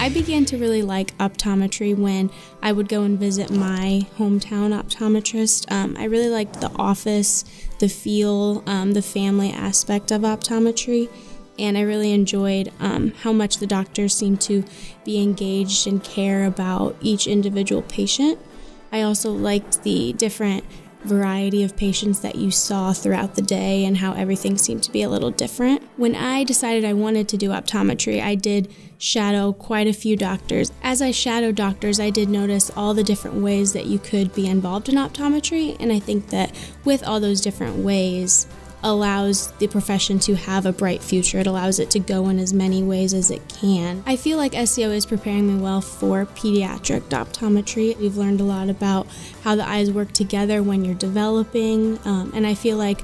I began to really like optometry when I would go and visit my hometown optometrist. I really liked the office, the feel, the family aspect of optometry, and I really enjoyed how much the doctors seemed to be engaged and care about each individual patient. I also liked the different variety of patients that you saw throughout the day and how everything seemed to be a little different. When I decided I wanted to do optometry, I did shadow quite a few doctors. As I shadowed doctors, I did notice all the different ways that you could be involved in optometry, and I think that with all those different ways allows the profession to have a bright future. It allows it to go in as many ways as it can. I feel like SCO is preparing me well for pediatric optometry. We've learned a lot about how the eyes work together when you're developing, and I feel like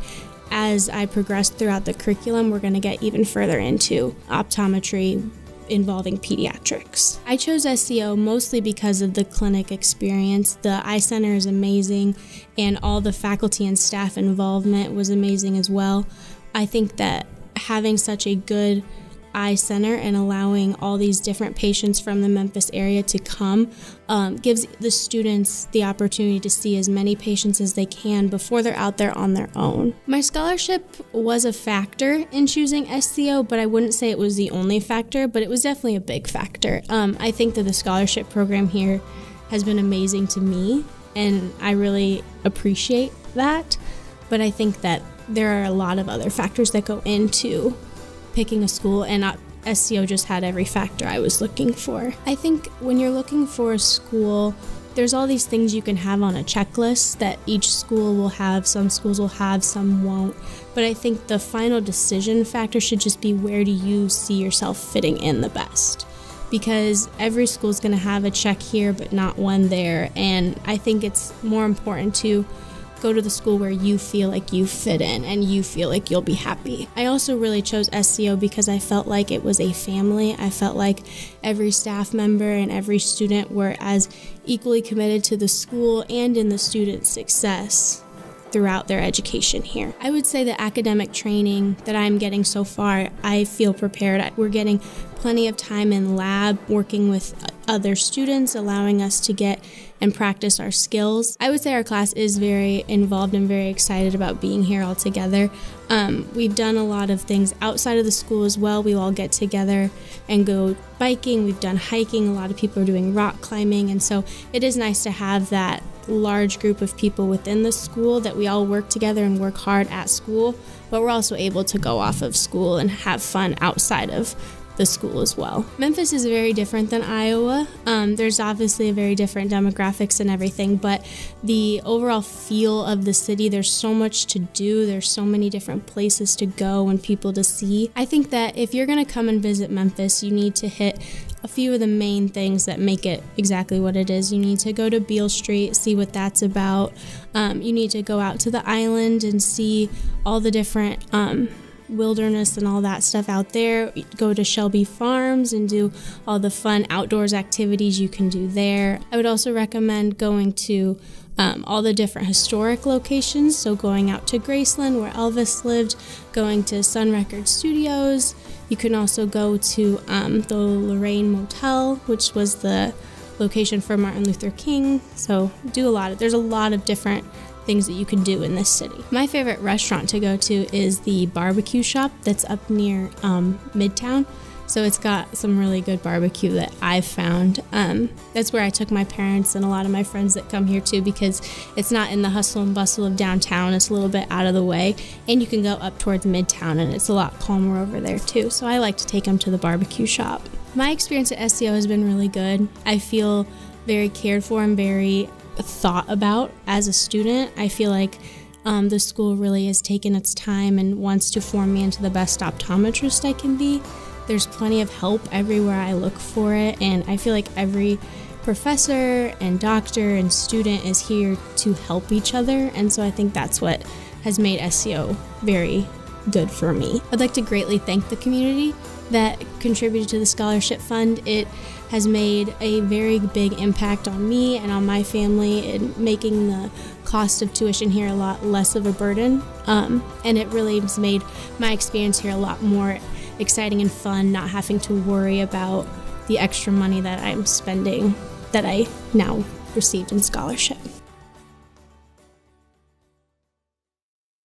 as I progress throughout the curriculum, we're going to get even further into optometry involving pediatrics. I chose SCO mostly because of the clinic experience. The eye center is amazing, and all the faculty and staff involvement was amazing as well. I think that having such a good eye center and allowing all these different patients from the Memphis area to come gives the students the opportunity to see as many patients as they can before they're out there on their own. My scholarship was a factor in choosing SCO, but I wouldn't say it was the only factor, but it was definitely a big factor. I think that the scholarship program here has been amazing to me, and I really appreciate that, but I think that there are a lot of other factors that go into picking a school, and SCO just had every factor I was looking for. I think when you're looking for a school, there's all these things you can have on a checklist that each school will have. Some schools will have, some won't. But I think the final decision factor should just be, where do you see yourself fitting in the best? Because every school is going to have a check here but not one there, and I think it's more important to go to the school where you feel like you fit in and you feel like you'll be happy. I also really chose SCO because I felt like it was a family. I felt like every staff member and every student were as equally committed to the school and in the student's success throughout their education here. I would say the academic training that I'm getting so far, I feel prepared. We're getting plenty of time in lab, working with other students, allowing us to get and practice our skills. I would say our class is very involved and very excited about being here all together. We've done a lot of things outside of the school as well. We all get together and go biking. We've done hiking. A lot of people are doing rock climbing. And so it is nice to have that large group of people within the school, that we all work together and work hard at school, but we're also able to go off of school and have fun outside of the school as well. Memphis is very different than Iowa. There's obviously a very different demographics and everything, but the overall feel of the city, there's so much to do. There's so many different places to go and people to see. I think that if you're going to come and visit Memphis, you need to hit a few of the main things that make it exactly what it is. You need to go to Beale Street, see what that's about. You need to go out to the island and see all the different wilderness and all that stuff out there. Go to Shelby Farms and do all the fun outdoors activities you can do there. I would also recommend going to all the different historic locations, so going out to Graceland where Elvis lived, going to Sun Record Studios. You can also go to the Lorraine Motel, which was the location for Martin Luther King. So there's a lot of different things that you can do in this city. My favorite restaurant to go to is the barbecue shop that's up near Midtown. So it's got some really good barbecue that I've found. That's where I took my parents and a lot of my friends that come here too, because it's not in the hustle and bustle of downtown. It's a little bit out of the way, and you can go up towards Midtown and it's a lot calmer over there too. So I like to take them to the barbecue shop. My experience at SCO has been really good. I feel very cared for and very thought about as a student. I feel like the school really has taken its time and wants to form me into the best optometrist I can be. There's plenty of help everywhere I look for it, and I feel like every professor and doctor and student is here to help each other, and so I think that's what has made SCO very good for me. I'd like to greatly thank the community that contributed to the scholarship fund. It has made a very big impact on me and on my family in making the cost of tuition here a lot less of a burden, and it really has made my experience here a lot more exciting and fun, not having to worry about the extra money that I'm spending that I now received in scholarship.